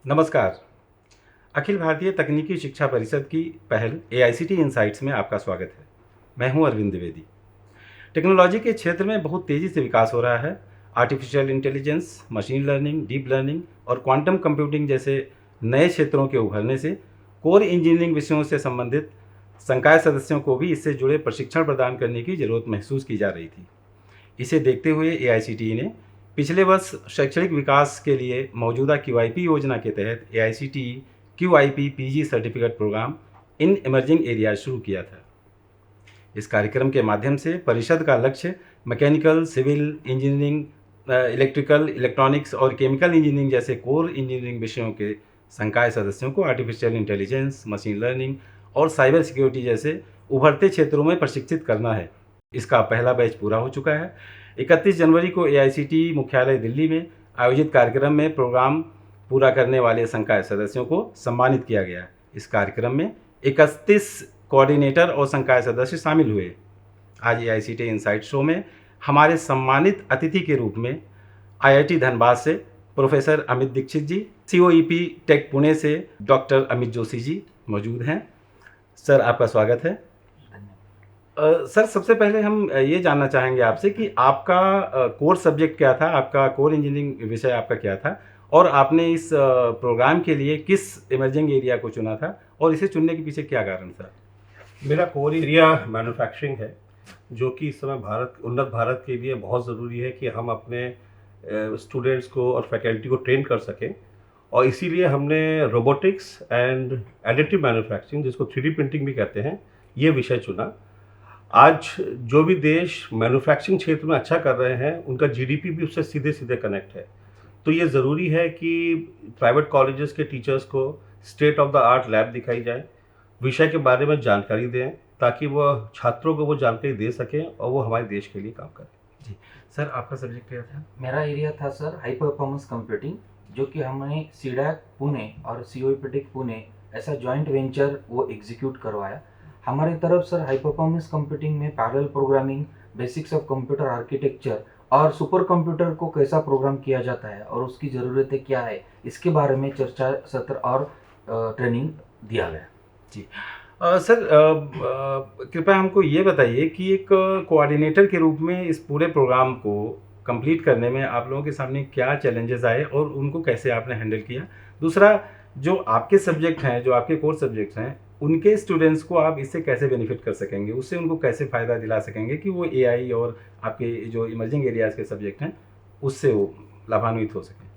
नमस्कार। अखिल भारतीय तकनीकी शिक्षा परिषद की पहल एआईसीटी इनसाइट्स में आपका स्वागत है। मैं हूं अरविंद द्विवेदी। टेक्नोलॉजी के क्षेत्र में बहुत तेज़ी से विकास हो रहा है। Artificial intelligence, machine learning, deep learning और क्वांटम कंप्यूटिंग जैसे नए क्षेत्रों के उभरने से कोर इंजीनियरिंग विषयों से संबंधित संकाय सदस्यों को भी इससे जुड़े प्रशिक्षण प्रदान करने की ज़रूरत महसूस की जा रही थी। इसे देखते हुए एआईसीटीई ने पिछले वर्ष शैक्षणिक विकास के लिए मौजूदा क्यूआईपी योजना के तहत AICTE QIP PG certificate program in emerging areas शुरू किया था। इस कार्यक्रम के माध्यम से परिषद का लक्ष्य mechanical, civil engineering, electrical, electronics और केमिकल इंजीनियरिंग जैसे कोर इंजीनियरिंग विषयों के संकाय सदस्यों को आर्टिफिशियल इंटेलिजेंस, मशीन लर्निंग और साइबर सिक्योरिटी जैसे उभरते क्षेत्रों में प्रशिक्षित करना है। इसका पहला बैच पूरा हो चुका है। 31 जनवरी को एआईसीटीई मुख्यालय दिल्ली में आयोजित कार्यक्रम में प्रोग्राम पूरा करने वाले संकाय सदस्यों को सम्मानित किया गया। इस कार्यक्रम में 31 कोऑर्डिनेटर और संकाय सदस्य शामिल हुए। आज एआईसीटीई इनसाइट शो में हमारे सम्मानित अतिथि के रूप में आईआईटी धनबाद से प्रोफेसर अमित दीक्षित जी, सीओईपी टेक पुणे से डॉक्टर अमित जोशी जी मौजूद हैं। सर, आपका स्वागत है। सर, सबसे पहले हम ये जानना चाहेंगे आपसे कि आपका कोर सब्जेक्ट क्या था, आपका कोर इंजीनियरिंग विषय आपका क्या था और आपने इस प्रोग्राम के लिए किस इमर्जिंग एरिया को चुना था और इसे चुनने के पीछे क्या कारण था? मेरा कोर एरिया मैन्युफैक्चरिंग है, जो कि इस समय उन्नत भारत के लिए बहुत ज़रूरी है कि हम अपने स्टूडेंट्स को और फैकल्टी को ट्रेन कर सकें। और इसीलिए हमने रोबोटिक्स एंड एडिटिव मैन्युफैक्चरिंग, जिसको 3D प्रिंटिंग भी कहते हैं, ये विषय चुना। आज जो भी देश मैन्युफैक्चरिंग क्षेत्र में अच्छा कर रहे हैं, उनका जीडीपी भी उससे सीधे सीधे कनेक्ट है। तो ये ज़रूरी है कि प्राइवेट कॉलेजेस के टीचर्स को state of the art lab दिखाई जाए, विषय के बारे में जानकारी दें, ताकि वह छात्रों को वो जानकारी दे सकें और वो हमारे देश के लिए काम करें। जी सर, आपका सब्जेक्ट क्या था? मेरा एरिया था सर हाई परफॉर्मेंस कंप्यूटिंग, जो कि हमने सीडैक पुणे और सीओईपी पुणे ऐसा जॉइंट वेंचर वो एग्जीक्यूट करवाया। हमारी तरफ सर हाई परफॉर्मेंस कंप्यूटिंग में parallel programming, basics of computer architecture और सुपर कंप्यूटर को कैसा प्रोग्राम किया जाता है और उसकी ज़रूरतें क्या है, इसके बारे में चर्चा सत्र और ट्रेनिंग दिया गया। जी सर, कृपया हमको ये बताइए कि एक कोऑर्डिनेटर के रूप में इस पूरे प्रोग्राम को कंप्लीट करने में आप लोगों के सामने क्या चैलेंजेस आए और उनको कैसे आपने हैंडल किया? दूसरा, जो आपके सब्जेक्ट हैं, जो आपके कोर सब्जेक्ट्स हैं, उनके स्टूडेंट्स को आप इससे कैसे बेनिफिट कर सकेंगे, उससे उनको कैसे फ़ायदा दिला सकेंगे कि वो एआई और आपके जो इमर्जिंग एरियाज़ के सब्जेक्ट हैं उससे वो लाभान्वित हो सकें?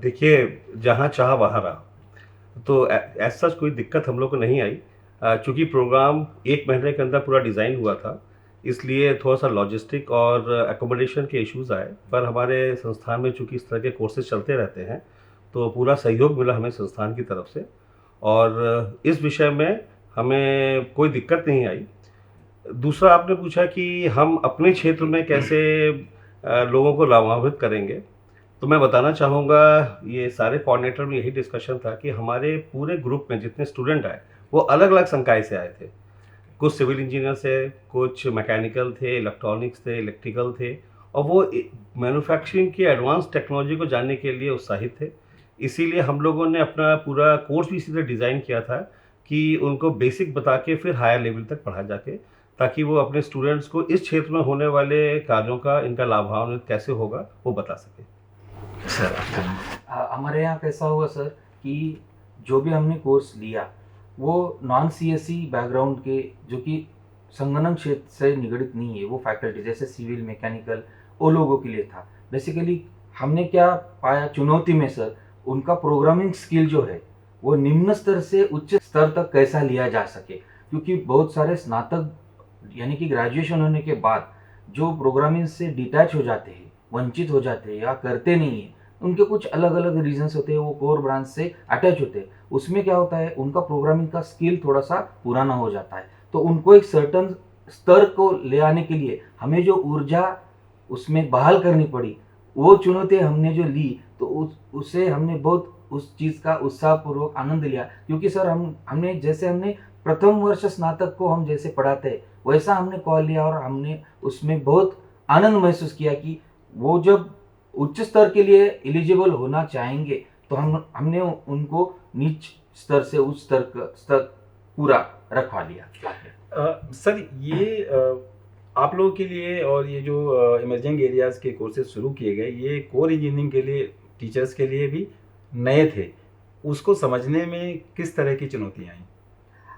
देखिए, जहाँ चाह वहाँ राह। तो ऐसा कोई दिक्कत हम लोग को नहीं आई। चूँकि प्रोग्राम 1 महीने के अंदर पूरा डिज़ाइन हुआ था, इसलिए थोड़ा-सा लॉजिस्टिक और एकोमोडेशन के इश्यूज़ आए। पर हमारे संस्थान में चूँकि इस तरह के कोर्सेज़ चलते रहते हैं, तो पूरा सहयोग मिला हमें संस्थान की तरफ से और इस विषय में हमें कोई दिक्कत नहीं आई। दूसरा, आपने पूछा कि हम अपने क्षेत्र में कैसे लोगों को लाभान्वित करेंगे। तो मैं बताना चाहूँगा, ये सारे कोऑर्डिनेटर में यही डिस्कशन था कि हमारे पूरे ग्रुप में जितने स्टूडेंट आए, वो अलग-अलग संकाय से आए थे। कुछ सिविल इंजीनियर से, कुछ मैकेनिकल थे, इलेक्ट्रॉनिक्स थे, इलेक्ट्रिकल थे और वो मैन्युफैक्चरिंग की एडवांस टेक्नोलॉजी को जानने के लिए उत्साहित थे। इसीलिए हम लोगों ने अपना पूरा कोर्स भी इसी तरह डिज़ाइन किया था कि उनको बेसिक बता के फिर हायर लेवल तक पढ़ा जाके, ताकि वो अपने स्टूडेंट्स को इस क्षेत्र में होने वाले कार्यों का, इनका लाभान्वित कैसे होगा, वो बता सकें। सर, हमारे यहाँ कैसा हुआ सर कि जो भी हमने कोर्स लिया वो नॉन सीएसई बैकग्राउंड के, जो कि संगणक क्षेत्र से निगड़ित नहीं है, वो फैकल्टी जैसे सिविल, मैकेनिकल, वो लोगों के लिए था। बेसिकली हमने क्या पाया चुनौती में सर, उनका प्रोग्रामिंग स्किल जो है वो निम्न स्तर से उच्च स्तर तक कैसा लिया जा सके, क्योंकि बहुत सारे स्नातक यानी कि ग्रेजुएशन होने के बाद जो प्रोग्रामिंग से डिटैच हो जाते हैं, वंचित हो जाते हैं या करते नहीं हैं, उनके कुछ अलग अलग रीजंस होते हैं, वो कोर ब्रांच से अटैच होते हैं। उसमें क्या होता है, उनका प्रोग्रामिंग का स्किल थोड़ा सा पुराना हो जाता है, तो उनको एक सर्टन स्तर को ले आने के लिए हमें जो ऊर्जा उसमें बहाल करनी पड़ी, वो चुनौती हमने जो ली, तो उससे हमने बहुत उस चीज़ का उत्साहपूर्वक आनंद लिया। क्योंकि सर हमने प्रथम वर्ष स्नातक को हम जैसे पढ़ाते हैं, वैसा हमने कॉल लिया और हमने उसमें बहुत आनंद महसूस किया कि वो जब उच्च स्तर के लिए एलिजिबल होना चाहेंगे तो हमने उनको नीच स्तर से उच्च स्तर पूरा रखवा लिया। सर ये आप लोगों के लिए और ये जो इमर्जिंग एरियाज़ के कोर्सेज शुरू किए गए, ये कोर इंजीनियरिंग के लिए टीचर्स के लिए भी नए थे, उसको समझने में किस तरह की चुनौतियाँ आई,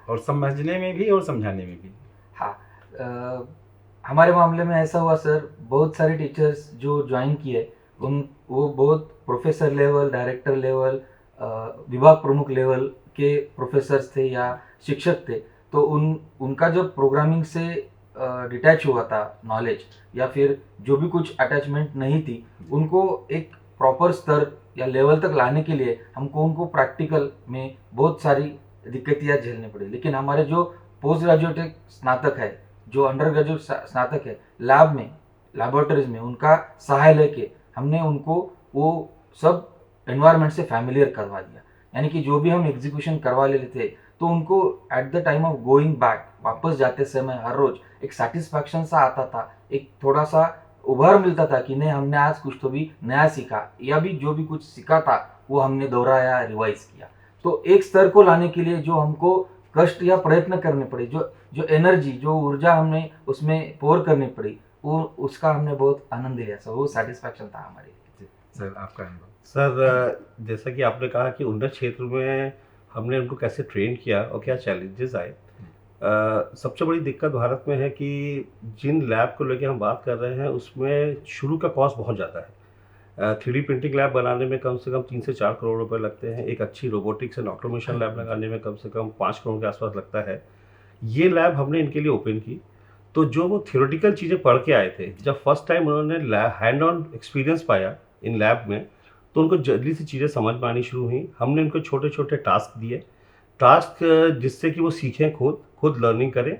और समझने में भी और समझाने में भी? हाँ, हमारे मामले में ऐसा हुआ सर, बहुत सारे टीचर्स जो ज्वाइन किए वो बहुत प्रोफेसर लेवल, डायरेक्टर लेवल, विभाग प्रमुख लेवल के प्रोफेसर्स थे या शिक्षक थे। तो उनका जो प्रोग्रामिंग से डिटैच हुआ था नॉलेज, या फिर जो भी कुछ अटैचमेंट नहीं थी, उनको एक प्रॉपर स्तर या लेवल तक लाने के लिए हमको उनको प्रैक्टिकल में बहुत सारी दिक्कतें झेलनी पड़ी। लेकिन हमारे जो पोस्ट ग्रेजुएट स्नातक है, जो अंडर ग्रेजुएट स्नातक है, लैब में, लैबोरेटरीज में उनका सहाय लेके हमने उनको वो सब एनवायरनमेंट से फैमिलियर करवा दिया। यानी कि जो भी हम एग्जीक्यूशन करवा लेते थे, तो उनको at the time of going back, वापस जाते समय हर रोज एक सेटिस्फैक्शन सा आता था, एक थोड़ा सा उभार मिलता था कि नहीं, हमने आज कुछ तो भी नया सीखा, या भी जो भी कुछ सीखा था वो हमने दोहराया, रिवाइज किया। तो एक स्तर को लाने के लिए जो हमको कष्ट या प्रयत्न करने पड़े, जो एनर्जी, जो ऊर्जा हमने उसमें पोर करनी पड़ी, वो उसका हमने बहुत आनंद लिया सर, वो सेटिस्फैक्शन था हमारे लिए। सर आपका अनुभव? सर जैसा कि आपने कहा कि उन्नत क्षेत्र में हमने उनको कैसे ट्रेन किया और क्या चैलेंजेस आए। सबसे बड़ी दिक्कत भारत में है कि जिन लैब को लेकर हम बात कर रहे हैं उसमें शुरू का कॉस्ट बहुत ज़्यादा है। 3D प्रिंटिंग लैब बनाने में कम से कम 3 से 4 करोड़ रुपए लगते हैं। एक अच्छी रोबोटिक्स एंड ऑटोमेशन लैब लगाने में कम से कम 5 करोड़ के आसपास लगता है। ये लैब हमने इनके लिए ओपन की, तो जो वो थियोरेटिकल चीज़ें पढ़ के आए थे, जब फर्स्ट टाइम उन्होंने हैंड ऑन एक्सपीरियंस पाया इन लैब में, तो उनको जल्दी से चीज़ें समझ में आनी शुरू हुई। हमने उनको छोटे छोटे टास्क दिए, टास्क जिससे कि वो सीखें, खुद लर्निंग करें,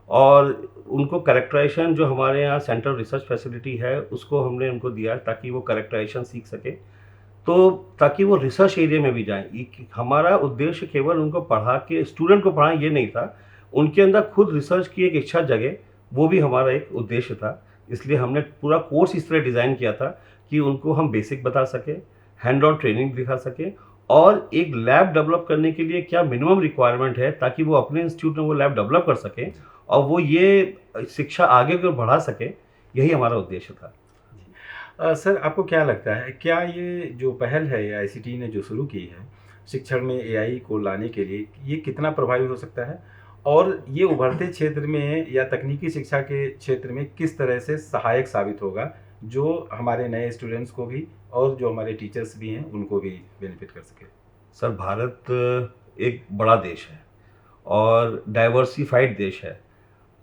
और उनको कैरेक्टराइजेशन, जो हमारे यहाँ सेंट्रल रिसर्च फैसिलिटी है, उसको हमने उनको दिया ताकि वो कैरेक्टराइजेशन सीख सके, तो ताकि वो रिसर्च एरिया में भी जाएं। हमारा उद्देश्य केवल उनको पढ़ा के, स्टूडेंट को पढ़ाएं ये नहीं था, उनके अंदर खुद रिसर्च की एक इच्छा जगे, वो भी हमारा एक उद्देश्य था। इसलिए हमने पूरा कोर्स इस तरह डिज़ाइन किया था कि उनको हम बेसिक बता सकें, हैंड ऑन ट्रेनिंग दिखा सकें, और एक लैब डेवलप करने के लिए क्या मिनिमम रिक्वायरमेंट है, ताकि वो अपने इंस्टीट्यूट में वो लैब डेवलप कर सकें और वो ये शिक्षा आगे को बढ़ा सकें। यही हमारा उद्देश्य था। सर आपको क्या लगता है, क्या ये जो पहल है आईसीटी ने जो शुरू की है शिक्षण में एआई को लाने के लिए, ये कितना प्रभावी हो सकता है, और ये उभरते क्षेत्र में या तकनीकी शिक्षा के क्षेत्र में किस तरह से सहायक साबित होगा, जो हमारे नए स्टूडेंट्स को भी और जो हमारे टीचर्स भी हैं उनको भी बेनिफिट कर सके? सर भारत एक बड़ा देश है और डाइवर्सिफाइड देश है।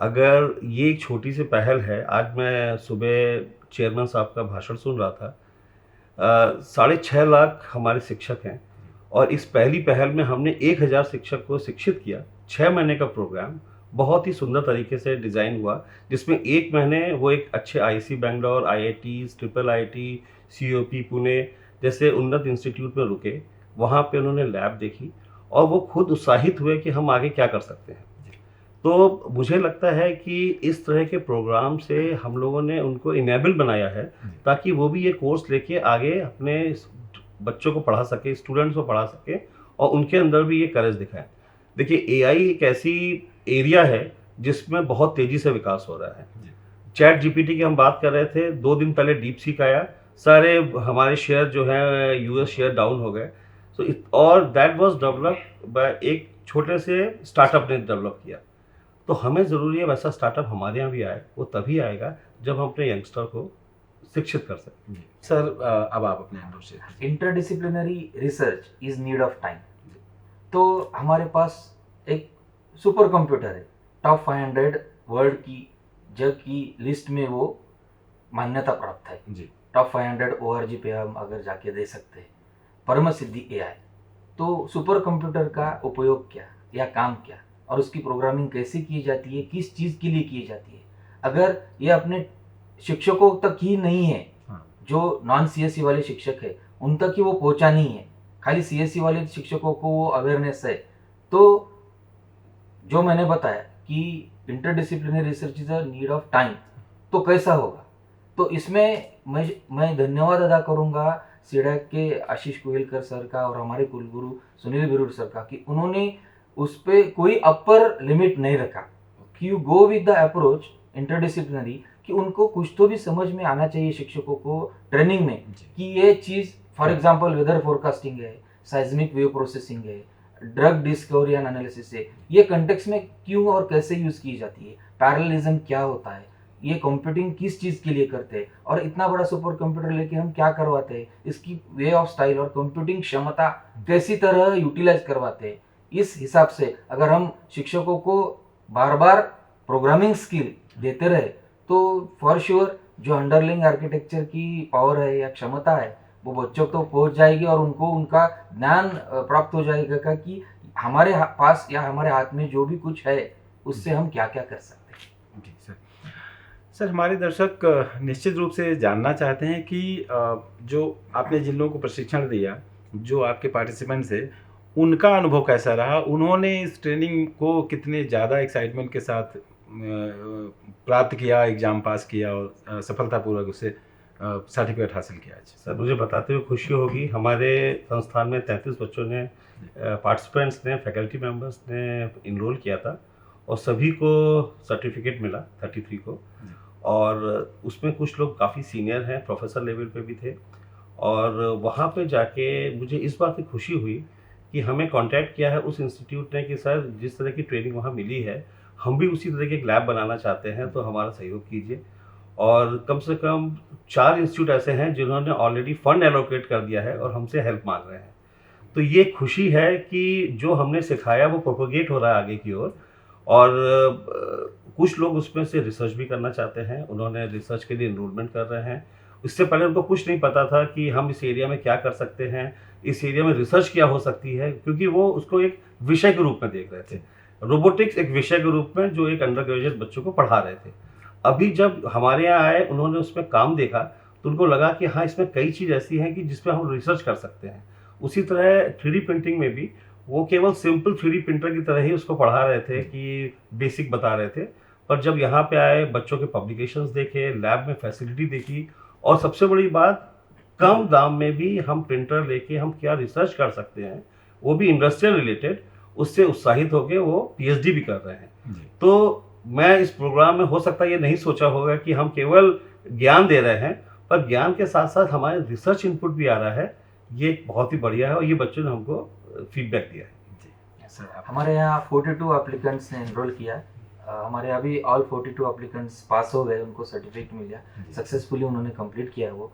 अगर ये एक छोटी सी पहल है, आज मैं सुबह चेयरमैन साहब का भाषण सुन रहा था, 6.5 लाख हमारे शिक्षक हैं, और इस पहली पहल में हमने 1000 शिक्षक को शिक्षित किया। 6 महीने का प्रोग्राम बहुत ही सुंदर तरीके से डिज़ाइन हुआ, जिसमें 1 महीने वो एक अच्छे IIC Bangalore, IIT, triple IT, COP Pune जैसे उन्नत इंस्टीट्यूट में रुके, वहाँ पे उन्होंने लैब देखी और वो खुद उत्साहित हुए कि हम आगे क्या कर सकते हैं। तो मुझे लगता है कि इस तरह के प्रोग्राम से हम लोगों ने उनको इनेबल बनाया है, ताकि वो भी ये कोर्स लेके आगे अपने बच्चों को पढ़ा सके, स्टूडेंट्स को पढ़ा सके, और उनके अंदर भी ये करेज दिखाएं। देखिए, एआई एक ऐसी एरिया है जिसमें बहुत तेज़ी से विकास हो रहा है। चैट जीपीटी की हम बात कर रहे थे, 2 दिन पहले डीप सीक आया, सारे हमारे शेयर जो है यूएस शेयर डाउन हो गए। और दैट वाज डेवलप्ड बाय एक छोटे से स्टार्टअप ने डेवलप किया। तो हमें ज़रूरी है वैसा स्टार्टअप हमारे यहाँ भी आए। वो तभी आएगा जब हम अपने यंगस्टर को शिक्षित कर सकें। सर अब आप अपने अनुभव से। Interdisciplinary research is need of time. तो हमारे पास एक सुपर कंप्यूटर है, टॉप 500 वर्ल्ड की जग की लिस्ट में वो मान्यता प्राप्त है जी। टॉप 500 ORG पे हम अगर जाके दे सकते हैं, परम सिद्धि एआई। तो सुपर कंप्यूटर का उपयोग क्या या काम क्या, और उसकी प्रोग्रामिंग कैसे की जाती है, किस चीज़ के लिए की जाती है, अगर ये अपने शिक्षकों तक ही नहीं है, जो नॉन सीएससी वाले शिक्षक है उन तक ही वो पहुंचा नहीं है, खाली सीएससी वाले शिक्षकों को वो अवेयरनेस है, तो जो मैंने बताया कि interdisciplinary research is a need of time, तो कैसा होगा। तो इसमें मैं धन्यवाद अदा करूंगा सीडैक के आशीष गोयलकर सर का और हमारे कुलगुरु सुनील बिरूर सर का, कि उन्होंने उस पर कोई अपर लिमिट नहीं रखा कि you go with the approach interdisciplinary, कि उनको कुछ तो भी समझ में आना चाहिए शिक्षकों को ट्रेनिंग में कि ये चीज़, फॉर एग्जांपल वेदर फोरकास्टिंग है, साइज्मिक वेव प्रोसेसिंग है, ड्रग डिस्कवरी एंड एनालिसिस है, ये कंटेक्स्ट में क्यों और कैसे यूज़ की जाती है, पैरेललिज्म क्या होता है, ये कंप्यूटिंग किस चीज़ के लिए करते हैं, और इतना बड़ा सुपर कंप्यूटर लेके हम क्या करवाते हैं, इसकी वे ऑफ स्टाइल और कंप्यूटिंग क्षमता कैसी तरह यूटिलाइज करवाते हैं। इस हिसाब से अगर हम शिक्षकों को बार बार प्रोग्रामिंग स्किल देते रहे तो फॉर श्योर जो अंडरलिंग आर्किटेक्चर की पावर है या क्षमता है वो बच्चों तक पहुंच जाएगी और उनको उनका ज्ञान प्राप्त हो जाएगा का कि हमारे पास या हमारे हाथ में जो भी कुछ है उससे हम क्या क्या कर सकते हैं। जी सर। सर, हमारे दर्शक निश्चित रूप से जानना चाहते हैं कि जो आपने जिन लोगों को प्रशिक्षण दिया, जो आपके पार्टिसिपेंट्स हैं, उनका अनुभव कैसा रहा, उन्होंने इस ट्रेनिंग को कितने ज़्यादा एक्साइटमेंट के साथ प्राप्त किया, एग्ज़ाम पास किया और सफलतापूर्वक उससे सर्टिफिकेट हासिल किया। सर, मुझे बताते हुए खुशी होगी, हमारे संस्थान में 33 बच्चों ने, पार्टिसिपेंट्स ने, फैकल्टी मेंबर्स ने इनरोल किया था और सभी को सर्टिफिकेट मिला, 33 को। और उसमें कुछ लोग काफ़ी सीनियर हैं, प्रोफेसर लेवल पे भी थे। और वहाँ पे जाके मुझे इस बात की खुशी हुई कि हमें कांटेक्ट किया है उस इंस्टीट्यूट ने कि सर, जिस तरह की ट्रेनिंग वहाँ मिली है, हम भी उसी तरह के एक लैब बनाना चाहते हैं, तो हमारा सहयोग कीजिए। और कम से कम 4 इंस्टीट्यूट ऐसे हैं जिन्होंने ऑलरेडी फंड एलोकेट कर दिया है और हमसे हेल्प मांग रहे हैं। तो ये खुशी है कि जो हमने सिखाया वो प्रोपोगेट हो रहा है आगे की ओर। और कुछ लोग उसमें से रिसर्च भी करना चाहते हैं, उन्होंने रिसर्च के लिए इनरोलमेंट कर रहे हैं। इससे पहले उनको कुछ नहीं पता था कि हम इस एरिया में क्या कर सकते हैं, इस एरिया में रिसर्च क्या हो सकती है, क्योंकि वो उसको एक विषय के रूप में देख रहे थे। रोबोटिक्स एक विषय के रूप में जो एक अंडर ग्रेजुएट बच्चों को पढ़ा रहे थे। अभी जब हमारे यहाँ आए, उन्होंने उसमें काम देखा तो उनको लगा कि हाँ, इसमें कई चीज़ ऐसी हैं कि जिस पर हम रिसर्च कर सकते हैं। उसी तरह 3D प्रिंटिंग में भी वो केवल सिंपल 3D प्रिंटर की तरह ही उसको पढ़ा रहे थे कि बेसिक बता रहे थे, पर जब यहाँ पे आए, बच्चों के पब्लिकेशंस देखे, लैब में फैसिलिटी देखी, और सबसे बड़ी बात, कम दाम में भी हम प्रिंटर लेके हम क्या रिसर्च कर सकते हैं, वो भी इंडस्ट्रियल रिलेटेड, उससे उत्साहित होकर वो PhD भी कर रहे हैं। तो मैं इस प्रोग्राम में, हो सकता है ये नहीं सोचा होगा कि हम केवल ज्ञान दे रहे हैं, पर ज्ञान के साथ साथ हमारे रिसर्च इनपुट भी आ रहा है। ये बहुत ही बढ़िया है और ये बच्चों ने हमको फीडबैक दिया है। सर, हमारे यहाँ 42 एप्लीकेंट्स ने एनरोल किया। हमारे अभी ऑल 42 एप्लीकेंट्स पास हो गए, उनको सर्टिफिकेट मिल गया, सक्सेसफुली उन्होंने कंप्लीट किया। वो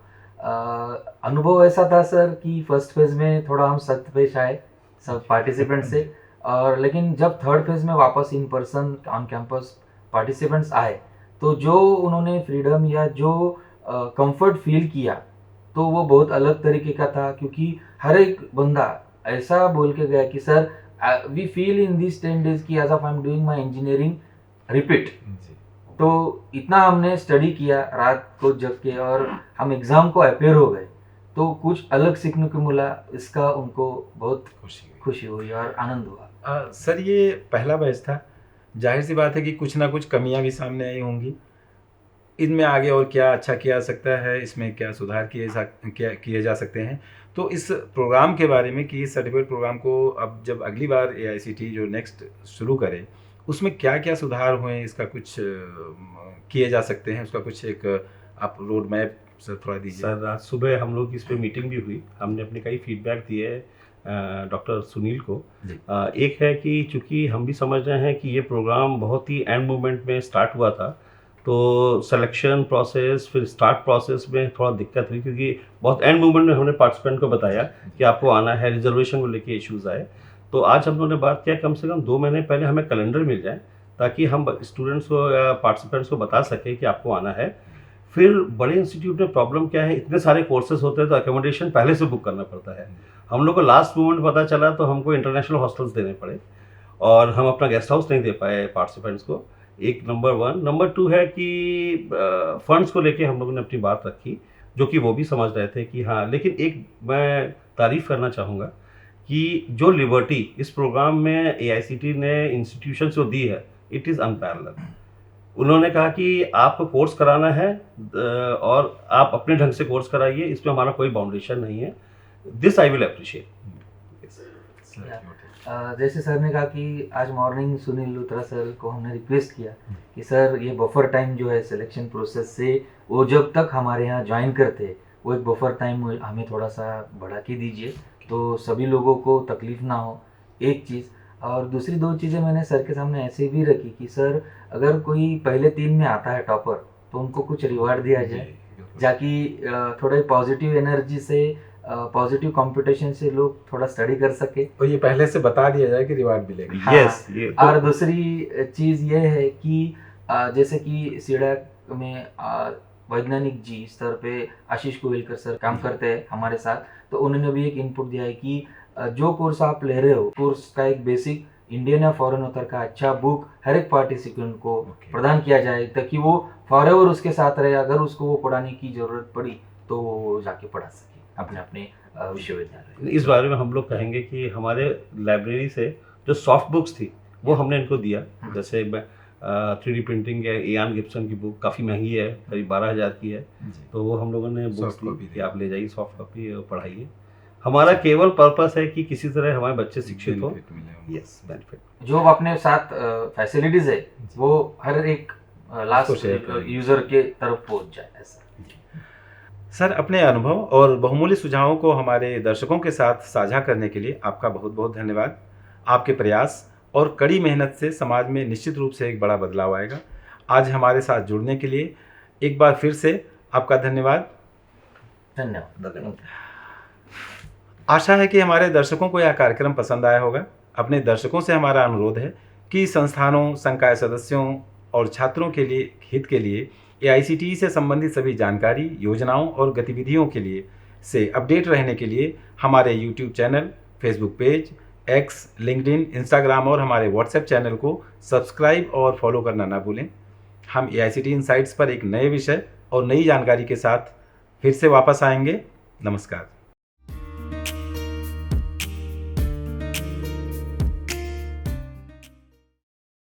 अनुभव ऐसा था सर कि फर्स्ट फेज़ में थोड़ा हम सख्त पेश आए सब पार्टिसिपेंट से, और लेकिन जब थर्ड फेज़ में वापस in person on campus participants आए तो जो उन्होंने फ्रीडम या जो कंफर्ट फील किया तो वो बहुत अलग तरीके का था, क्योंकि हर एक बंदा ऐसा बोल के गया कि sir, we feel in this 10 days की as if I am doing my engineering repeat. तो इतना हमने स्टडी किया रात को जग के और हम एग्ज़ाम को अपेयर हो गए, तो कुछ अलग सीखने को मिला, इसका उनको बहुत खुशी हुई और आनंद हुआ। सर, ये पहला बैच था, जाहिर सी बात है कि कुछ ना कुछ कमियां भी सामने आई होंगी। इनमें आगे और क्या अच्छा किया जा सकता है, इसमें क्या सुधार किए जा सकते हैं, तो इस प्रोग्राम के बारे में कि इस सर्टिफिकेट प्रोग्राम को अब जब अगली बार AICTE जो नेक्स्ट शुरू करे, उसमें क्या क्या सुधार हुए, इसका कुछ किए जा सकते हैं, उसका कुछ एक आप रोड मैप सर थोड़ा दीजिए। सर, आज सुबह हम लोग की इस पर मीटिंग भी हुई, हमने अपने कई फीडबैक दिए डॉक्टर सुनील को। एक है कि चूँकि हम भी समझ रहे हैं कि ये प्रोग्राम बहुत ही एंड मोमेंट में स्टार्ट हुआ था, तो सिलेक्शन प्रोसेस, फिर स्टार्ट प्रोसेस में थोड़ा दिक्कत हुई, क्योंकि बहुत एंड मोमेंट में हमने पार्टिसिपेंट को बताया कि आपको आना है, रिजर्वेशन को लेके इश्यूज़ आए। तो आज हम लोगों ने बात किया कम से कम 2 महीने पहले हमें कैलेंडर मिल जाए, ताकि हम स्टूडेंट्स को या पार्टिसिपेंट्स को बता सकें कि आपको आना है। फिर बड़े इंस्टीट्यूट में प्रॉब्लम क्या है, इतने सारे कोर्सेज होते हैं तो अकोमोडेशन पहले से बुक करना पड़ता है। हम लोग को लास्ट मोमेंट पता चला तो हमको इंटरनेशनल हॉस्टल्स देने पड़े और हम अपना गेस्ट हाउस नहीं दे पाए पार्टिसिपेंट्स को। एक नंबर 1। नंबर 2 है कि फंड्स को लेके हम लोगों ने अपनी बात रखी, जो कि वो भी समझ रहे थे कि हाँ, लेकिन एक मैं तारीफ़ करना चाहूँगा कि जो लिबर्टी इस प्रोग्राम में AICTE ने इंस्टीट्यूशन को दी है, इट इज़ अनपैरेलल। उन्होंने कहा कि आपको कोर्स कराना है और आप अपने ढंग से कोर्स कराइए, इसमें हमारा कोई बाउंडेशन नहीं है। This I will appreciate. जैसे सर ने कहा कि आज मॉर्निंग सुनील लूथरा सर को हमने रिक्वेस्ट किया कि सर ये बफर टाइम जो है सिलेक्शन प्रोसेस से, वो जब तक हमारे यहाँ ज्वाइन करते वो एक बफर टाइम हमें थोड़ा सा बढ़ा के दीजिए तो सभी लोगों को तकलीफ ना हो, एक चीज़। और दूसरी 2 चीज़ें मैंने सर के सामने ऐसे भी रखी कि सर अगर कोई पहले 3 में आता है टॉपर तो उनको कुछ रिवार्ड दिया जाए, जाकि थोड़ा पॉजिटिव एनर्जी से, पॉजिटिव कंपटीशन से लोग थोड़ा स्टडी कर सके। और ये पहले से बता दिया जाए कि रिवार्ड मिलेगा। हाँ, यस, ये तो और दूसरी चीज़ ये है कि जैसे कि सीडैक में वैज्ञानिक जी स्तर पे आशीष गोयलकर सर काम करते हैं हमारे साथ, तो उन्होंने भी एक इनपुट दिया है कि जो कोर्स आप ले रहे हो, कोर्स का एक बेसिक इंडियन या फॉरेन ऑथर का अच्छा बुक हर एक पार्टिसिपेंट को प्रदान किया जाए ताकि वो फॉरएवर उसके साथ रहे। अगर उसको वो पढ़ाने की ज़रूरत पड़ी तो वो जाके पढ़ा सके अपने अपने विश्वविद्यालय। इस बारे में हम लोग कहेंगे कि हमारे लाइब्रेरी से जो सॉफ्ट बुक्स थी वो हमने इनको दिया। जैसे 3D प्रिंटिंग है, इयान गिब्सन की बुक काफ़ी महंगी है, करीब 12,000 की है, तो वो हम लोगों ने बुक्स दी कि आप ले जाइए, सॉफ्ट कॉपी पढ़ाइए। हमारा केवल पर्पस है कि किसी तरह हमारे बच्चे शिक्षित हो। यस, बेनिफिट जो अपने साथ फैसिलिटीज है वो हर एक लास्ट यूजर के तरफ पहुंच जाए ऐसा। सर, अपने अनुभव और बहुमूल्य सुझावों को हमारे दर्शकों के साथ साझा करने के लिए आपका बहुत बहुत धन्यवाद। आपके प्रयास और कड़ी मेहनत से समाज में निश्चित रूप से एक बड़ा बदलाव आएगा। आज हमारे साथ जुड़ने के लिए एक बार फिर से आपका धन्यवाद। धन्यवाद। आशा है कि हमारे दर्शकों को यह कार्यक्रम पसंद आया होगा। अपने दर्शकों से हमारा अनुरोध है कि संस्थानों, संकाय सदस्यों और छात्रों के लिए हित के लिए AICTE से संबंधित सभी जानकारी, योजनाओं और गतिविधियों के लिए से अपडेट रहने के लिए हमारे YouTube channel, Facebook page, X, LinkedIn, Instagram और हमारे WhatsApp चैनल को सब्सक्राइब और फॉलो करना ना भूलें। हम AICTE इनसाइट्स पर एक नए विषय और नई जानकारी के साथ फिर से वापस आएंगे। नमस्कार।